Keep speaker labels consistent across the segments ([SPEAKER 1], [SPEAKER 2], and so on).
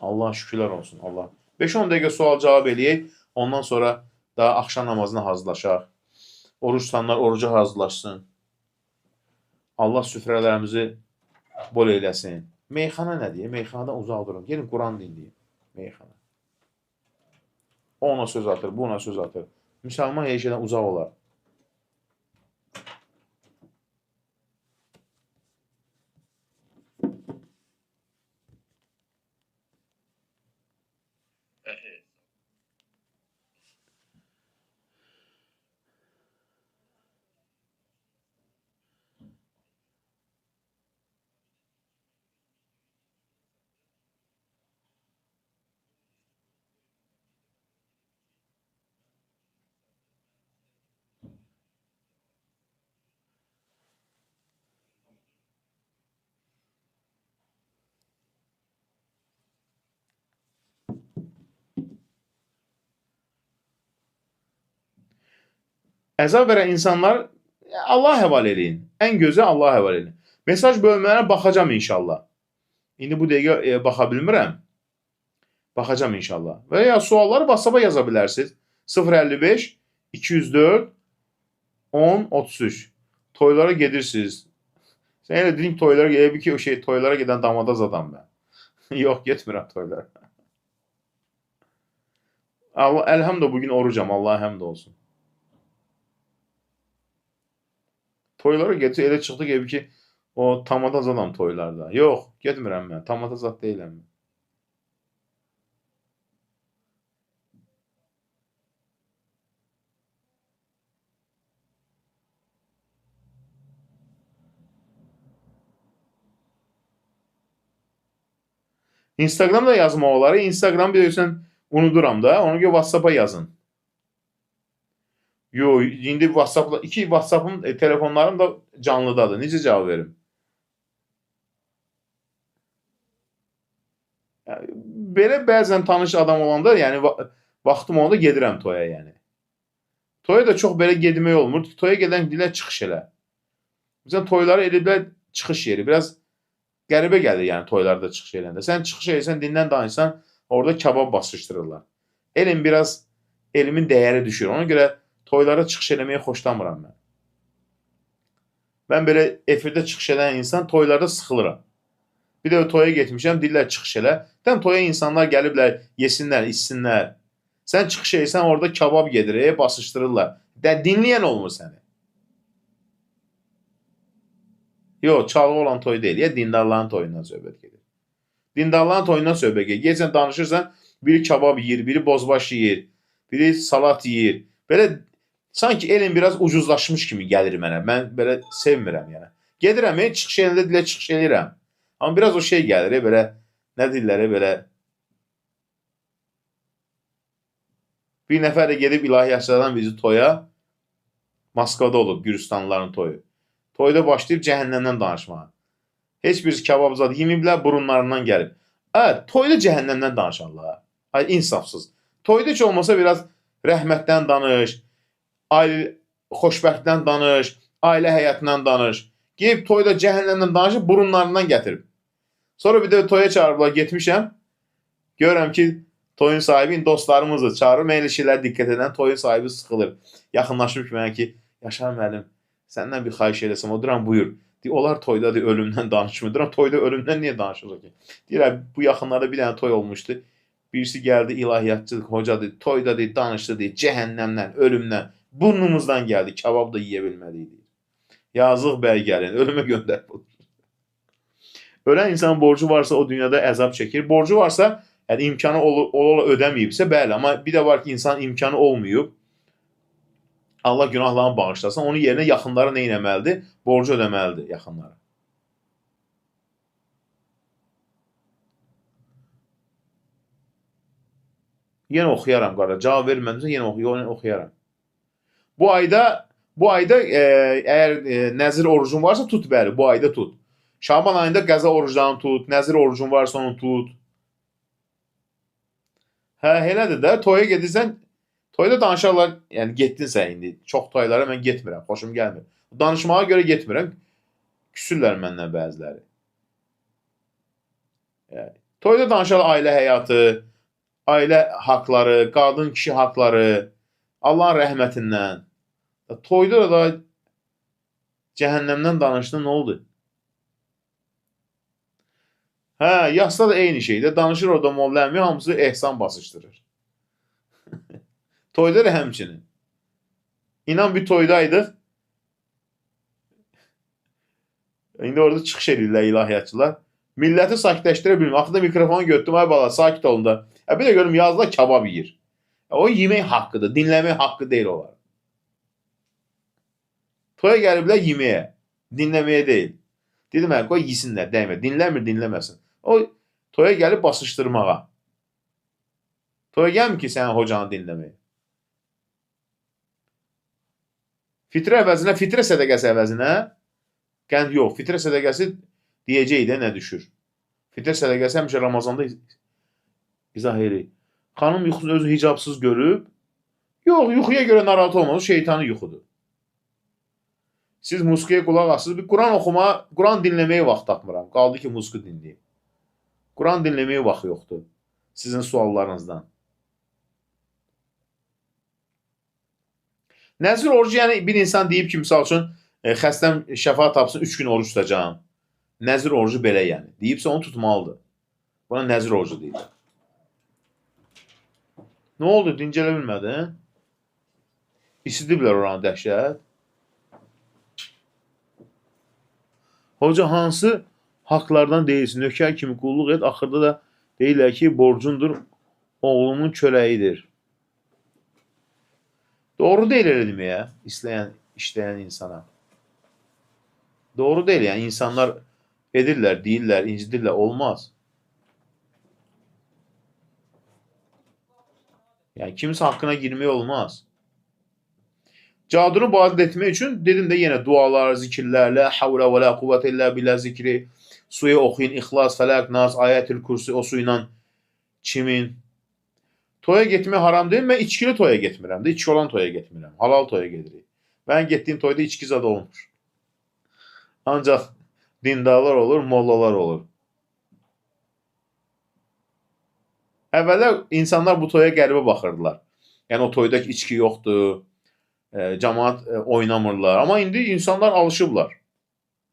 [SPEAKER 1] Allah şükürlər olsun. Allah. 5-10 dəqiqə sual cavab eləyək. Ondan sonra daha axşam namazına hazırlaşaq. Oruç tutanlar oruca hazırlaşsın. Allah süfrələrimizi bol eyləsin. Meyxana nədir? Meyxanadan uzaq durun. Gelin Quran dinləyin. Meyxana. O ona söz atır, bu ona söz atır. Müsəlman hər şeydən uzaq olar. Əzab verən insanlar Allah həvalə eləyin. Ən gözəl Allah həvalə eləyin. Mesaj bölmələrə baxacam inşallah. İndi bu dəqiqə baxa bilmirəm. Baxacam inşallah. Və ya sualları WhatsApp-a yaza bilərsiniz. 055 204 10 33. Toylara gedirsiniz. Sən elə dedin toylara gedib ki, o şey toylara gedən damadaz adam mən. Yox, getmirəm toylara. Allah elhamdülillah bugün orucam. Allah həmd olsun. Toylara getir, elə çıxdı gibi ki, o tamadaz adam toylarda. Yox, getmirəm mən. Tamadaz zat deyiləm mən. Instagramda yazmaq olar. Instagram bilirsən unuduram da. Ona görə WhatsApp-a yazın. Yo, indi WhatsApp-la iki WhatsApp-ım telefonlarım da canlıdadır. Necə cavab verim? Belə bəzən tanış adam olanda, yəni vaxtım olanda gedirəm toya yəni. Toya da çox belə getmək olmur. Toya gedən dilə çıxış elə. Bizən toyları eliblər çıxış yeri. Biraz qəribə gəlir yəni toylarda çıxış eləndə. Sən çıxış elsən, dindən danışsan, orada kabab basışdırırlar. Elm biraz, elmin dəyəri düşür. Ona görə toylara çıxış eləməyi xoşlamıram mən. Mən belə efirdə çıxış edən insan toylarda sıxılıram. Bir də toya getmişəm, dillər çıxış elə. Təm toya insanlar gəliblər, yesinlər, içsinlər. Sən çıxış elsən, orada kabab gedir, basışdırırlar. Dinləyən olmur səni. Yox, çalğı olan toy deyil. Ya dindarların toyundan söhbət gedir. Dindarların toyundan söhbət gedir. Geçən danışırsan, biri kabab yiyir, biri bozbaş yiyir, biri salat yiyir. Belə sanki elm biraz ucuzlaşmış kimi gəlir mənə. Mən belə sevmirəm yəni. Gedirəm, çıxış elində dilə çıxış eləyirəm. Amma biraz o şey gəlir, belə nə deyirlər, belə bir nəfər də gedib ilahiyyatçılardan bizi toya, Moskvada olub Gürcistanlıların toyu. Toyda başlayıb cəhənnəmdən danışmağa. Heç birisi kabab zad yemiblər, burunlarından gəlib. Toyda cəhənnəmdən danışarlar. Ay, insafsız. Toyda heç olmasa biraz rəhmətdən danış, xoşbəxtdən danış, ailə həyatından danış. Gelib toyda cəhənnəmdən danışıb, burunlarından gətirib. Sonra bir də toya çağırıblar, getmişəm. Görürəm ki, toyun sahibi dostlarımızdır, çağırır. Mən elə şeylər diqqət edən, toyun sahibi sıxılır. Yaxınlaşıb ki, mənə ki, Yaşar müəllim, səndən bir xahiş eləsəm, o duran buyur. Onlar toyda ölümdən danışmır. Duran toyda ölümdən niyə danışırlar ki? Deyirlər, bu yaxınlarda bir dənə toy olmuşdu. Birisi gəldi, ilahiyyatçı, hocadır, toyda danışdı, cəhənnəmdən, ölümdən, burnumuzdan gəldi, kabab da yiyə bilmədik. Yazıq bəy gəlin, ölümə göndər. Ölən insanın borcu varsa o dünyada əzab çəkir. Borcu varsa, yəni imkanı ola ödəməyibsə, bəli. Amma bir də var ki, insan imkanı olmayıb. Allah günahlarını bağışlasın. Onun yerinə yaxınları nə etməlidir? Borcu ödəməlidir yaxınlara. Yenə oxuyaram qara. Cavab vermədimsə yenə oxuyaram. Bu ayda əgər nəzir orucun varsa tut bəli. Bu ayda tut. Şaban ayında qəza oruclarını tut. Nəzir orucun varsa onu tut. Elədir də. Toya gedirsən, toyda danışarlar, yəni getdin sən indi. Çox toylara mən getmirəm, xoşum gəlmir. Danışmağa görə getmirəm. Küsürlər məndən bəziləri. Toyda danışar ailə həyatı, ailə haqları, qadın kişi haqları, Allahın rəhmətindən. Toyda da cəhənnəmdən danışdı, nə oldu? Hə, yasda da eyni şeydə danışır orada Molla əmi, hamısı ehsan basışdırır. Toyda da həmçinin. İnan bir toydaydıq. İndi orada çıxış edirlər ilahiyyatçılar. Milləti sakitləşdirə bilmir. Axırda mikrofonu götürdüm, ay bala, sakit olun da. Bir də görüm yazda kabab yiyir. O yemək haqqıdır, dinləmək haqqı deyil olar. Toya gəliblər yeməyə, dinləməyə deyil. Dedim, qoy yesinlər, dəymə. Dinləmir, dinləməsin. O toya gəlib basışdırmağa. Toya gəlmir ki, sənin hocanı dinləməyə. Fitrə əvəzinə, fitrə sədəqəsi əvəzinə qənd yox. Fitrə sədəqəsi deyəcək də nə düşür. Fitrə sədəqəsi həmişə Ramazanda izah edir. Xanım yuxusunu özü hicabsız görüb, yox, yuxuya görə narahat olmaz, şeytanı yuxudur. Siz musiqiyə qulaq asırsınız, bir Quran oxuma, Quran dinləməyə vaxt tapmıram. Qaldı ki, musiqi dinləyim. Quran dinləməyə vaxt yoxdur. Sizin suallarınızdan. Nəzir orucu, yəni bir insan deyib ki, misal üçün, xəstəm şəfa tapsın, 3 gün oruç tutacağım. Nəzir orucu belə yəni. Deyibsə onu tutmalıdır. Buna nəzir orucu deyirlər. Nə oldu? Dincələ bilmədin? İsidiblər oranı dəhşət. Hoca hansı haqlardan deyilsin? Nökər kimi qulluq et. Axırda da deyirlər ki, borcundur, oğlumun köləyidir. Doğru deyil elə deməyə, işləyən insana. Doğru deyil, yəni insanlar edirlər, deyirlər, incidirlər, olmaz. Yəni kimsə haqqına girmək olmaz. Cadunu badil etmək üçün dedim də yenə dualar, zikirlər, la havlə və la quvvətə illə billə zikri, suya oxuyun, İxlas, Fələq, Nas, Ayətül Kürsi, o su ilə çimin. Toya getmək haram deyil, mən içkili toya getmirəm də, içki olan toya getmirəm, halal toya gedirik. Mən getdiyim toyda içki zad olmur. Ancaq dindarlar olur, mollalar olur. Əvvəllər insanlar bu toya qəribə baxırdılar. Yəni o toyda içki yoxdur, cəmaat oynamırlar. Amma indi insanlar alışıblar.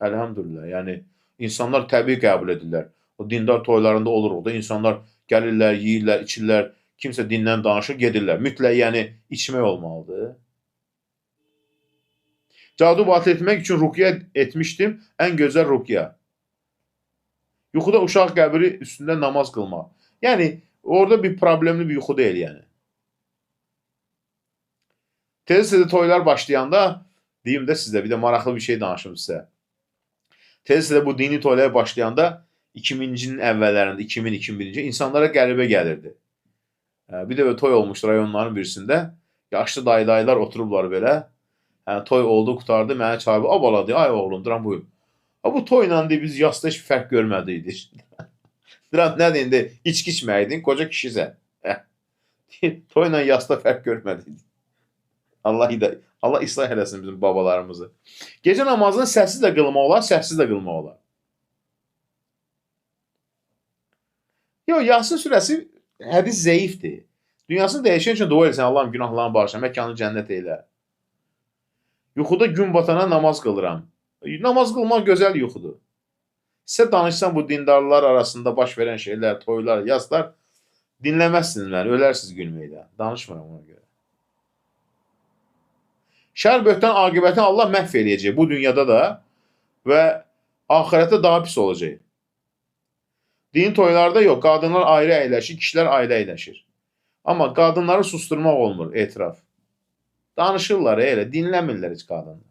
[SPEAKER 1] Əlhamdülillah. Yəni insanlar təbii qəbul edirlər. O dindar toylarında olur orada. İnsanlar gəlirlər, yeyirlər, içirlər. Kimsə dindən danışır, gedirlər. Mütləq yəni içmək olmalıdır. Cadu batil etmək üçün ruqya etmişdim. Ən gözəl ruqya. Yuxuda uşaq qəbri üstündə namaz qılmaq. Yəni orada bir problemli bir yuxu deyil yəni. Tez-tez toylar başlayanda, deyim də sizə, bir də maraqlı bir şey danışım sizə. Tez-tez bu dini toylar başlayanda 2000-cinin əvvəllərində, 2000-2001-ci insanlara qəribə gəlirdi. Bir də toy olmuşdu rayonların birisində. Yaşlı dayılar oturublar belə. Toy oldu, qutardı, mənə çağırdı. A bala deyir, ay oğlum, duran buyur. Bu toyla deyir, biz yasda heç fərq görmədiydik. Duran nə deyir, indi içki içməyiydin, qoca kişisə. Toyla yasda fərq görmədiydik. Allah islah eləsin bizim babalarımızı. Gecə namazını səssiz də qılmaq olar, səssiz də qılmaq olar. Yox, Yasin surəsi hədis zəifdir. Dünyasını dəyişən üçün dua etsən, Allahım günahlarını bağışla, məkanı cənnət eylə. Yuxuda gün batana namaz qılıram. Namaz qılmaq gözəl yuxudur. Sizə danışsam bu dindarlar arasında baş verən şeylər, toylar, yazlar, dinləməzsiniz məni, ölərsiniz gülməklə. Danışmıram ona görə. Şər böhtan aqibətini Allah məhv eləyəcək bu dünyada da və ahirətdə daha pis olacaq. Din toylarda yox, qadınlar ayrı əyləşir, kişilər ayrı əyləşir. Amma qadınları susturmaq olmur, etiraf. Danışırlar elə, dinləmirlər heç qadınlar.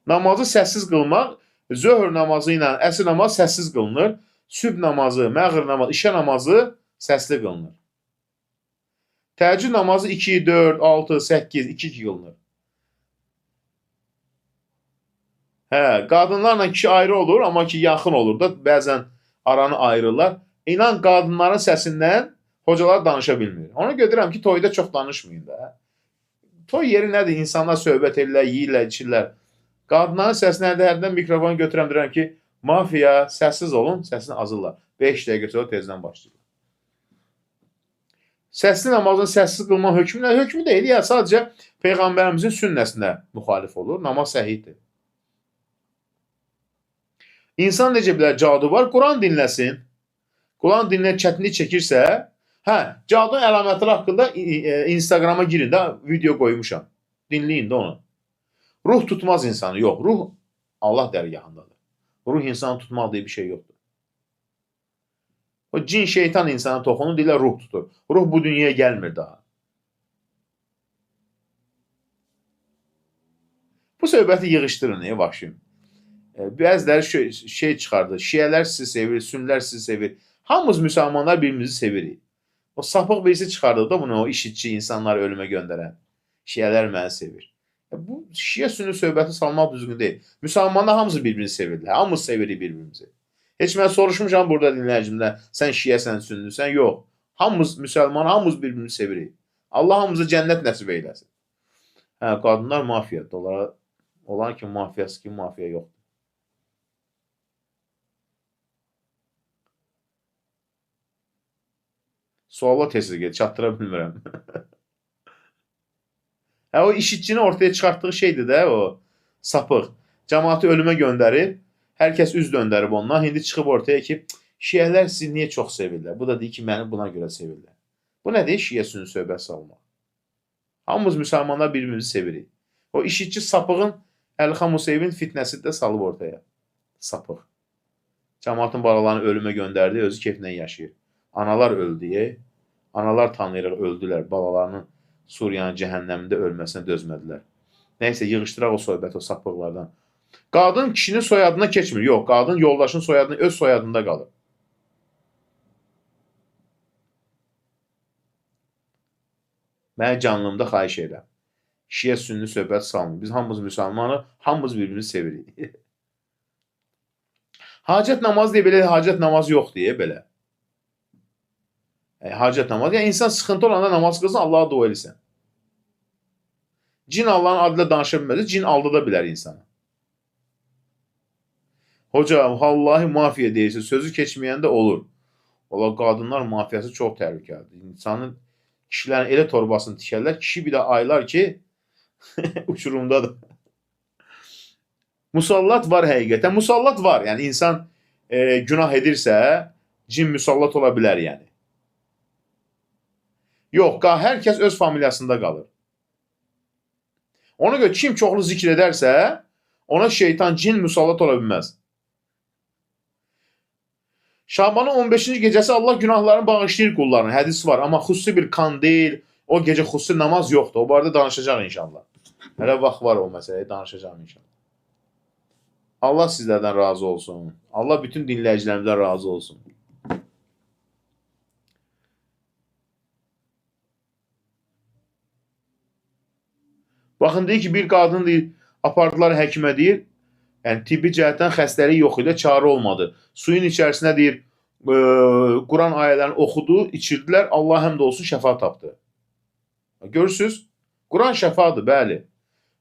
[SPEAKER 1] Namazı səssiz qılmaq, zöhr namazı ilə əsr namazı səssiz qılınır, sübh namazı, məğrib namazı, işə namazı səsli qılınır. Təheccüd namazı 2, 4, 6, 8, 2 qılınır. Qadınlarla kişi ayrı olur, amma ki yaxın olur da, bəzən aranı ayırırlar. İnan qadınların səsindən hocalar danışa bilmir. Ona götürürəm ki, toyda çox danışmayın da. Toy yeri nədir? İnsanlar söhbət edirlər, yeyirlər, içirlər. Qadınların səsinə hərdən mikrofonu götürəm, deyirəm ki, Mafiya, səssiz olun, səsini azırlar. 5 dəqiqə sonra tezdən başlayırlar. Səsli namazın səssiz qılma hökmü deyil, ya sadəcə Peyğəmbərimizin sünnəsinə müxalif olur. Namaz səhihdir. İnsan necə bilər cadu var? Quran dinləsin. Quran dinləyən çətinlik çəkirsə, cadun əlamətləri haqqında Instagrama girin də, video qoymuşam. Dinləyin də onu. Ruh tutmaz insanı, yox. Ruh Allah dərgahındadır. Ruh insanı tutmaq diye bir şey yoxdur. O cin, şeytan insana toxunur, deyirlər ruh tutur. Ruh bu dünyaya gəlmir daha. Bu söhbəti yığışdırın, başlayın. Bəziləri şey çıxardı. Şiyələr sizi sevir, sünnilər sizi sevir. Hamımız müsəlmanlar birimizi sevirik. O sapıq birisi çıxardı da bunu, o işitçi insanları ölümə göndərən. Şiyələr məni sevir. Bu şiyə sünni söhbəti salmaq düzgün deyil. Müsəlmanlar hamısı birbirini sevirlər. Hamımız sevirik birbirimizi. Heç mən soruşmuşam burada dinləyicimdən, sən şiyəsən, sünnüsən, yox. Hamımız müsəlman, hamımız birbirini sevirik. Allah hamımıza cənnət nəsib eyləsin. Qadınlar mafiyadır. Onlar ki, mafiyası ki, mafiya yoxdur. Suala tez gedir, çatdıra bilmirəm. O işitçini ortaya çıxartdığı şeydir də, o sapıq. Cəmaatı ölümə göndərib, hər kəs üz döndərib ondan. İndi çıxıb ortaya ki, şiyələr sizi niyə çox sevirlər? Bu da deyir ki, məni buna görə sevirlər. Bu nədir? Şiyə sünni söhbət salmaq. Hamımız müsəlmanlar birbirimizi sevirik. O işitçi sapığın Əlxan Museyevin fitnəsini də salıb ortaya. Sapıq. Cəmaatın balalarını ölümə göndərdi, özü keyfindən yaşayır. Analar öldü, analar tanıyırıq, öldülər. Balalarının Suriyanın cəhənnəmində ölməsinə dözmədilər. Nəysə, yığışdıraq o söhbəti, o sapıqlardan. Qadın kişinin soyadına keçmir. Yox, qadın yoldaşın soyadına, öz soyadında qalır. Mən canlımda xahiş edirəm. Şiyə sünni söhbət salmır. Biz hamımız müsəlmanıq, hamımız birbirimizi sevirik. Hacət namazı deyə belə, hacət namazı yox deyə belə. Hacət namazı, yəni insan sıxıntı olanda namaz qılsın, Allaha dua eləsin. Cin Allahın adıyla danışa bilməz, cin aldada bilər insanı. Hocam, vallahi mafiya deyirsə, sözü keçməyəndə olur. Valla qadınlar mafiyası çox təhlükəlidir. İnsanın, kişilərin elə torbasını tikərlər, kişi bir də aylar ki, uçurumdadır. Musallat var həqiqətən. Musallat var. Yəni insan günah edirsə, cin musallat ola bilər yəni. Yox, hər kəs öz familiyasında qalır. Ona görə kim çoxlu zikr edərsə, ona şeytan, cin musallat ola bilməz. Şabanın 15-ci gecəsi Allah günahlarını bağışlayır qullarına. Hədis var. Amma xüsusi bir kandil, o gecə xüsusi namaz yoxdur. O barədə danışacaq inşallah. Hələ vaxt var o məsələyə, danışacaq inşallah. Allah sizlərdən razı olsun. Allah bütün dinləyicilərimizdən razı olsun. Baxın, deyir ki, bir qadın deyir, apardılar həkimə deyir, yəni tibbi cəhətdən xəstəliyi yox idi, çarə olmadı. Suyun içərisində deyir, Quran ayələrini oxudu, içirdilər, Allah həmd olsun şəfa tapdı. Görürsünüz? Quran şəfadır, bəli.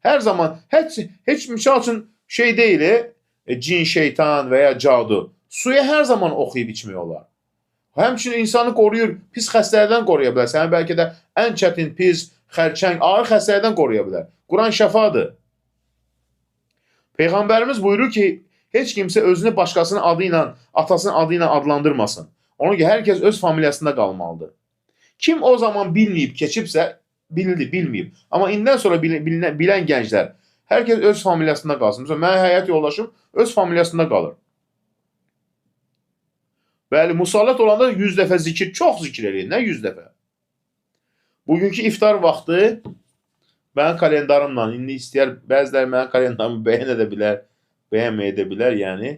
[SPEAKER 1] Hər zaman, heç misal üçün şey deyil, cin, şeytan və ya cadu. Suya hər zaman oxuyub içmək olar. Həmçinin insanı qoruyur, pis xəstələrdən qoruya bilər. Səni bəlkə də ən çətin, pis, xərçəng, ağır xəstələrdən qoruya bilər. Quran şəfadır. Peyğəmbərimiz buyurur ki, heç kimsə özünü başqasının adı ilə, atasının adı ilə adlandırmasın. Ona görə hər kəs öz familiyasında qalmalıdır. Kim o zaman bilməyib, keçibsə, bildi, bilməyib. Amma indən sonra bilən gənclər, hər kəs öz familiyasında qalsın. Məsələn, mənim həyat yoldaşım öz familiyasında qalır. Bəli, musallat olanda 100 dəfə zikir, çox zikir eləyir. Nə 100 dəfə? Bugünkü iftar vaxtı mənim kalendarımla, indi istəyər, bəziləri mənim kalendarımı bəyən edə bilər, bəyənməyə edə bilər, yəni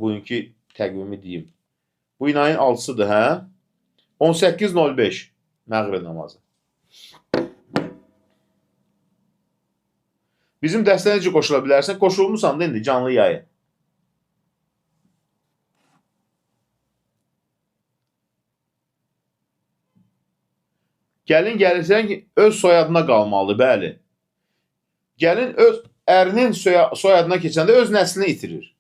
[SPEAKER 1] bugünkü təqvimi deyim. Bu ayın 6-sıdır, hə? 18:05 məğrib namazı. Bizim dəstəyə necə qoşula bilərsən? Qoşulmuşsan da indi canlı yayın. Gəlin gəlirsən ki, öz soyadına qalmalıdır, bəli. Gəlin öz ərinin soyadına keçəndə öz nəslini itirir.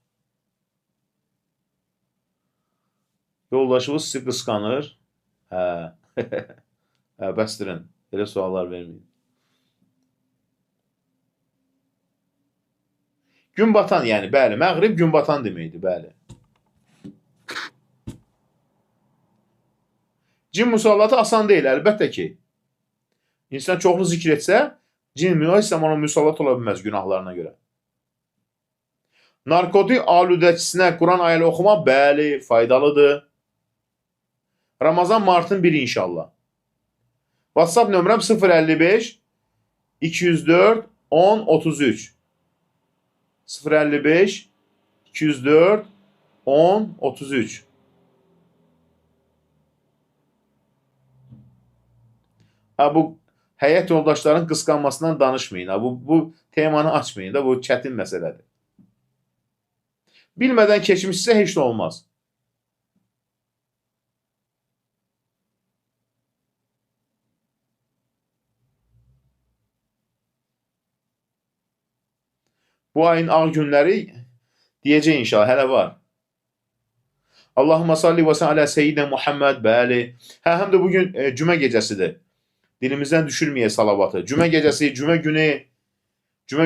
[SPEAKER 1] Yoldaşınız sizi qısqanır. Hə. Hə, bəsdirin. Elə suallar verməyin. Gün batan, yəni, bəli. Məğrib gün batan deməkdir, bəli. Cin musallatı asan deyil, əlbəttə ki. İnsan çoxlu zikr etsə, cin müəyyən ona musallat ola bilməz günahlarına görə. Narkotik aludəçisinə Quran ayəli oxumaq, bəli, faydalıdır. Ramazan martın 1 inşallah. WhatsApp nömrəm 055 204 10 33. 055 204 10 33. Ha, bu həyat yoldaşların qısqanmasından danışmayın. Ha, bu temanı açmayın da, bu çətin məsələdir. Bilmədən keçmişsə heç nə olmaz. Bu ayın ağ günləri deyəcək inşallah, hələ var. Allahumma salli və sallim alə seyyidina Muhammed, bəli. Hə, həm də bugün cümə gecəsidir. Dilimizdən düşürməyə salavatı. Cümə gecəsi, cümə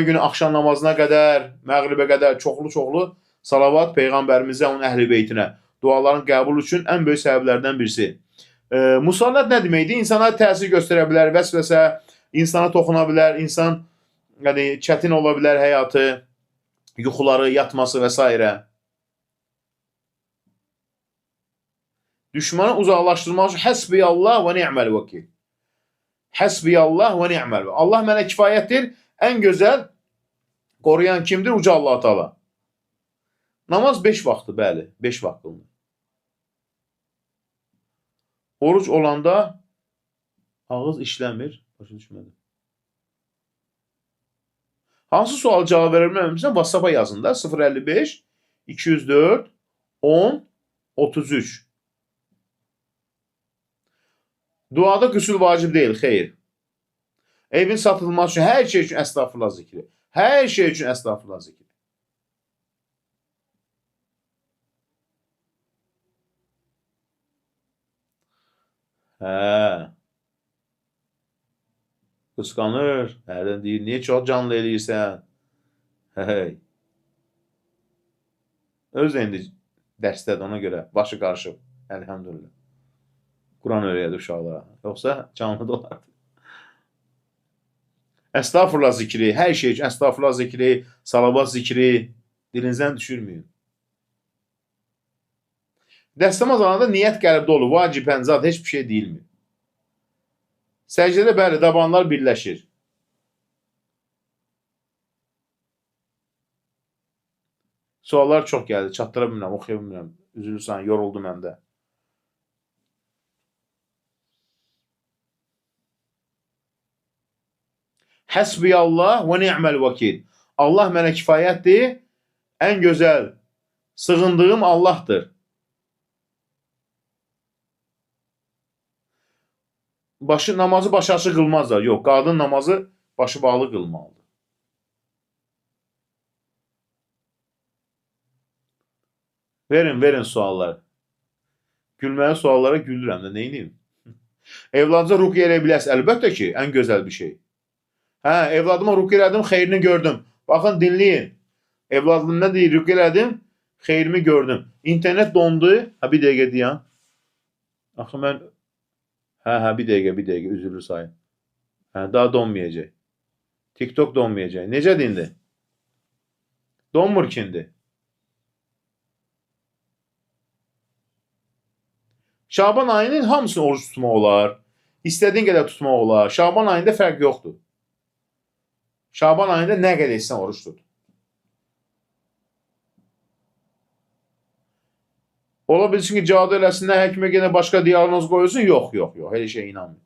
[SPEAKER 1] günü axşam namazına qədər, məğribə qədər çoxlu salavat Peyğəmbərimizə, onun əhl-i beytinə, duaların qəbul üçün ən böyük səbəblərdən birisi. Musallat nə deməkdir? İnsana təsir göstərə bilər, vəsvəsə, insana toxuna bilər, insan çətin ola bilər həyatı, yuxuları, yatması və s. Düşmanı uzaqlaşdırmaq üçün həsbiyallah və ni'məl vəkil. Həsbiyallah və ni'məl vəkil. Allah mənə kifayətdir, ən gözəl qoruyan kimdir? Uca Allah-u Teala. Namaz 5 vaxtı, bəli, 5 vaxt qılınır. Oruc olanda ağız işləmir, başa düşmədim. Hansı sual cavab verməmişsən? WhatsApp-a yazın da, 055 204 10 33. Duada qüsul vacib deyil, xeyr. Evin satılması üçün, hər şey üçün əstağfurullah zikri. Hər şey üçün əstağfurullah zikri. Hə. Qısqanır. Hərdən deyir, niyə çox canlı eləyirsən? Hey. Öz indi dərsdədir, ona görə başı qarışıb. Əlhəmdülillah. Quran öyrədir uşaqlara. Yoxsa canlı da olardı. Əstağfurullah zikri, hər şey üçün əstağfurullah zikri, salavat zikri dilinizdən düşürməyin. Dəstəmaz alanda niyyət qəlbdə olur, vacibən zat heç bir şey deyilmir. Səcdədə bəli, dabanlar birləşir. Suallar çox gəldi, çatdıra bilmirəm, oxuya bilmirəm. Üzülürsən, yoruldum həm də. Həsbiyallah və ni'məl vəkil. Allah mənə kifayətdir, ən gözəl sığındığım Allahdır. Namazı başı açıq qılmazlar. Yox, qadın namazı başı bağlı qılmalıdır. Verin suallar. Gülməli suallara gülürəm də, neyniyim? Evladınıza ruqiyyə elə bilərsiniz. Əlbəttə ki, ən gözəl bir şey. Hə, evladıma ruqiyyə elədim, xeyrini gördüm. Baxın, dinləyin. Evladım nə deyir, ruqiyyə elədim, xeyrimi gördüm. İnternet dondu. Ha, bir dəqiqə deyən. Axı, mən... Hə, bir dəqiqə, üzülür sayın. Hə, daha donmayacaq. TikTok donmayacaq. Necədir indi? Donmur ki indi. Şaban ayının hamısını oruç tutmaq olar. İstədiyin qədər tutmaq olar. Şaban ayında fərq yoxdur. Şaban ayında nə qədər etsən oruç tut. Ola bilsin ki, cadu eləsinlər, həkimə yenə başqa diaqnoz qoyulsun. Yox. Elə şey inanmır.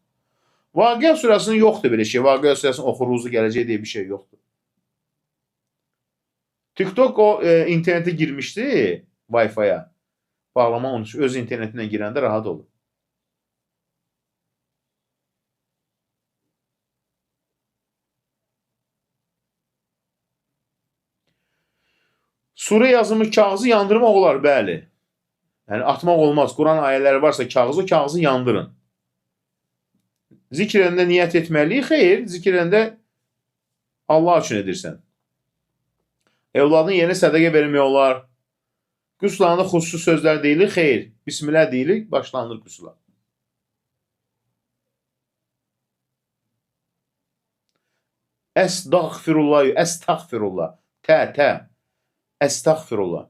[SPEAKER 1] Vaqia surəsinin yoxdur belə şey. Vaqia surəsinin oxuruzu gələcək deyə bir şey yoxdur. TikTok o internetə girmişdi, Wi-Fi-ya. Bağlamaq onun üçün öz internetindən girəndə rahat olur. Surə yazılmış kağızı yandırmaq olar, bəli. Yəni atmaq olmaz. Quran ayələri varsa kağızı yandırın. Zikr edəndə niyyət etməliyik? Xeyr, zikr edəndə Allah üçün edirsən. Evladın yerinə sədəqə vermək olar. Qüslanda xüsusi sözlər deyilir? Xeyr. Bismillah deyilir, başlanılır qüsla. Əstəğfirullah, əstəğfirullah. Tə. Əstəğfirullah.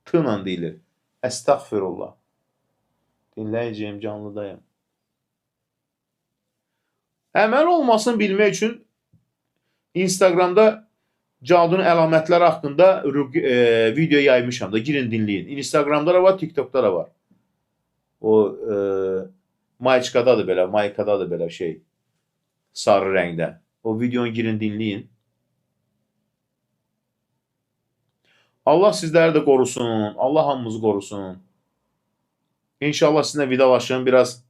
[SPEAKER 1] Tınla deyilir. Əstəğfirullah. Dinləyəcəyim, canlıdayım. Əməl olmasını bilmək üçün Instagramda cadunun əlamətləri haqqında video yaymışam da. Girin, dinləyin. Instagramda da var, TikTokda da var. O maykadadır belə şey. Sarı rəngdə. O videonu girin, dinləyin. Allah sizləri də qorusun. Allah hamımızı qorusun. İnşallah sizinlə vidalaşın, biraz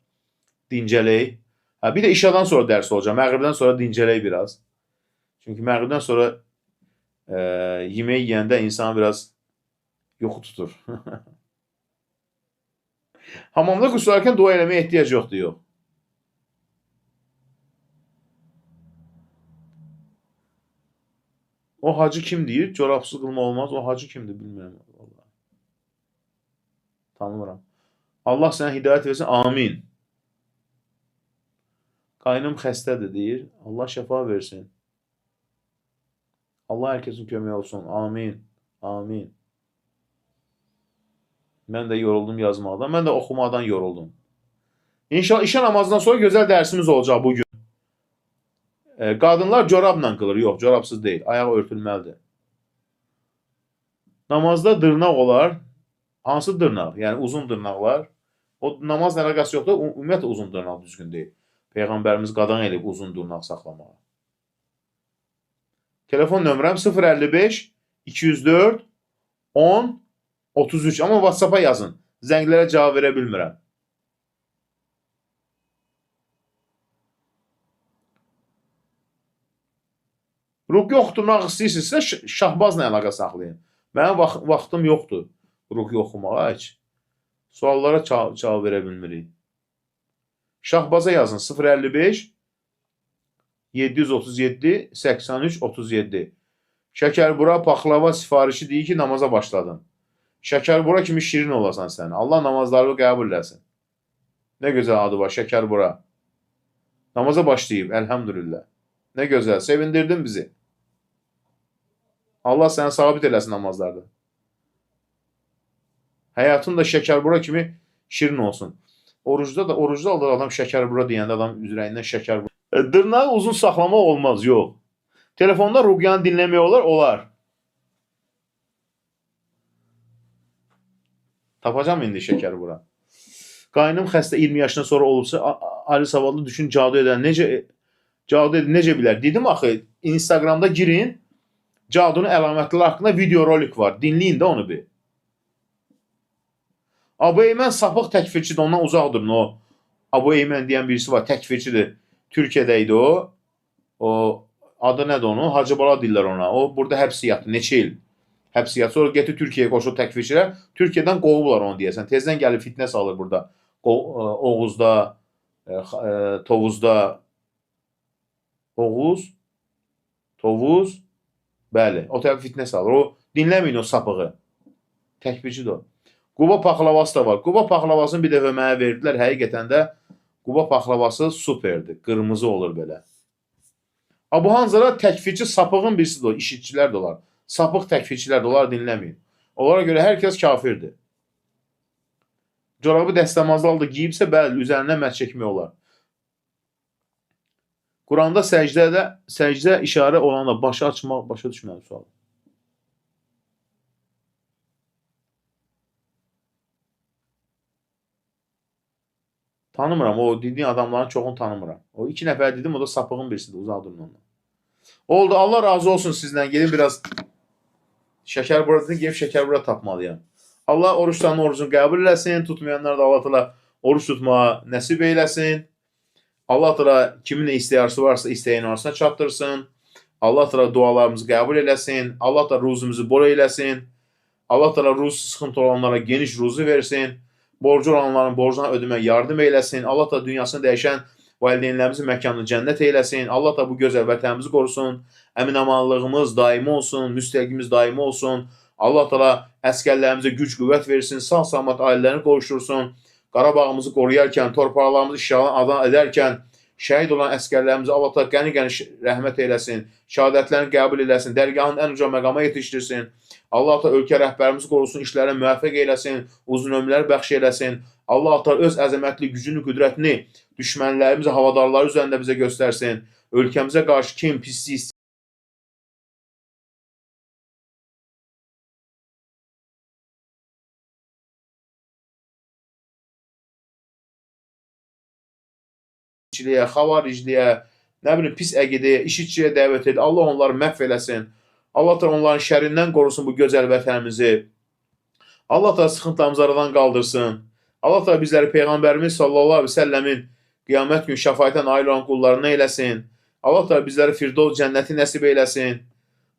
[SPEAKER 1] dincələk. Bir də işadan sonra dərs olacaq. Məğribdən sonra dincələk biraz. Çünki məğribdən sonra yemək yeyəndə insan biraz yoxu tutur. Hamamda quslarkən dua eləməyə ehtiyac yoxdur, yox. O hacı kim deyir? Corabsız qılma olmaz. O hacı kimdir? Bilmirəm. Tanımıram. Allah sənə hidayət versin. Amin. Qaynım xəstədir deyir. Allah şəfa versin. Allah hər kəsin kömək olsun. Amin. Amin. Mən də yoruldum yazmaqdan. Mən də oxumaqdan yoruldum. İnşallah işə namazdan sonra gözəl dərsimiz olacaq bugün. Qadınlar corabla qılır. Yox, corabsız deyil. Ayağı örtülməlidir. Namazda dırnaq olar. Hansı dırnaq? Yəni uzun dırnaqlar. O namazla əlaqəsi yoxdur. Ümumiyyətlə uzun dırnaq düzgün deyil. Peyğəmbərimiz qadağan edib uzun dırnaq saxlamağa. Telefon nömrəm 055 204 10 33. Amma WhatsApp-a yazın. Zənglərə cavab verə bilmirəm. Ruqya oxutmaq istəyirsinizsə şahbazla əlaqə saxlayın. Mənim vaxtım yoxdur ruqya oxumağa heç. Suallara cavab verə bilmirik. Şahbaza yazın 055 737 83 37. Şəkərbura paxlava sifarişi deyir ki, namaza başladın. Şəkərbura kimi şirin olasan sən. Allah namazları qəbul eləsin. Nə gözəl adı var, Şəkərbura. Namaza başlayıb, əlhəmdülillah. Nə gözəl, sevindirdin bizi. Allah səni sabit eləsin namazlarda. Həyatın da Şəkərbura kimi şirin olsun. Orucda olur adam Şəkərbura deyəndə adam üzrəyindən Şəkərbura. Dırnağı uzun saxlamaq olmaz, yox. Telefonda ruqyanı dinləmək olar, olar. Tapacam indi Şəkərbura. Qaynım xəstə 20 yaşından sonra olursa, Ali Savadlı düşün, cadu edən necə bilər? Dedim axı, Instagramda girin, cadunun əlamətləri haqqında video rolik var. Dinləyin də onu bir. Abu Eymən sapıq təkfirçidir, ondan uzaq durun o. Abu Eymən deyən birisi var, təkfirçidir. Türkiyədə idi o. O adı nədir onun? Hacı Bala deyirlər ona. O burada həbs yatdı, neçə il həbs yatdı. Sonra getir Türkiyəyə qoşulur təkfirçilər. Türkiyədən qovublar onu deyəsən. Tezdən gəlib fitnə salır burada. Oğuzda, Tovuzda. Oğuz, Tovuz, bəli. O tərəf fitnə salır. O dinləməyin o sapığı. Təkfirçidir o. Quba paxlavası da var. Quba paxlavasını bir dəfə mənə verdilər. Həqiqətən də Quba paxlavası superdir. Qırmızı olur belə. Abu Hanzara təkfirçi sapığın birisi də o. İşitçilər də olar. Sapıq təkfirçilər də olar, dinləməyin. Onlara görə hər kəs kafirdir. Corabı dəstəmazlı halda giyibsə, bəli, üzərindən məhz çəkmək olar. Quranda səcdə işarə olan da başı açmaq, başa düşməli sual. Tanımıram, o dediğin adamların çoxunu tanımıram. O 2 nəfər dedim, o da sapığın birisidir, uzaq durun ondan. Oldu, Allah razı olsun sizdən. Gelin biraz Şəkərbura dedin, gelip Şəkərbura tapmalıyam. Allah oruçlarının orucunu qəbul eləsin, tutmayanlar da Allah təala oruç tutmağa nəsib eyləsin. Allah təala kimin istəyarısı varsa istəyən arasına çatdırsın. Allah Teala dualarımızı qəbul eləsin. Allah Teala ruzumuzu bol eləsin. Allah Teala ruzu sıxıntı olanlara geniş ruzu versin. Borcu olanların borcuna ödəməyə yardım eyləsin. Allah Teala dünyasını dəyişən valideynlərimizin məkanını cənnət eyləsin. Allah Teala bu gözəl vətənimizi qorusun. Əmin-amanlığımız daimi olsun, müstəqimiz daimi olsun. Allah Teala əskərlərimizə güc qüvvət versin, sağ-salamat ailələrini qovuştursun. Qarabağımızı qoruyarkən, torpaqlarımızı işğaldan azad edərkən şəhid olan əskərlərimizi Allah Teala qəni-qəni rəhmət eyləsin. Şəhadətlərini qəbul eləsin, dərgahın ən uca məqama yetişdirsin. Allah Teala ölkə rəhbərimizi qorusun, işlərə müvəffəq eyləsin, uzun ömürlər bəxş eyləsin. Allah Teala öz əzəmətli gücünü, qüdrətini düşmənlərimizə, havadarları üzərində bizə göstərsin. Ölkəmizə qarşı kim pislik işçiliyə, xavaricliyə, nə bilim pis əqidəyə, işçiliyə dəvət edir. Allah onları məhv eləsin. Allah da onların şərindən qorusun bu gözəl vətənimizi. Allah da sıxıntılarımızı aradan qaldırsın. Allah da bizləri Peyğəmbərimiz sallallahu aleyhi ve səlləmin qiyamət günü şəfaətə nail olan qullarına eləsin. Allah da bizlərə Firdovs cənnəti nəsib eyləsin.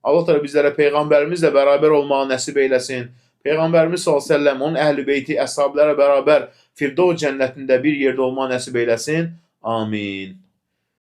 [SPEAKER 1] Allah da bizlərə Peyğəmbərimizlə bərabər olmağı nəsib eyləsin. Peyğəmbərimiz sallallahu aleyhi ve səlləm, onun əhl-i beyti, əshablərə bərabər Firdovs cənnətində bir yerdə olmağı nəsib eyləsin. Amin.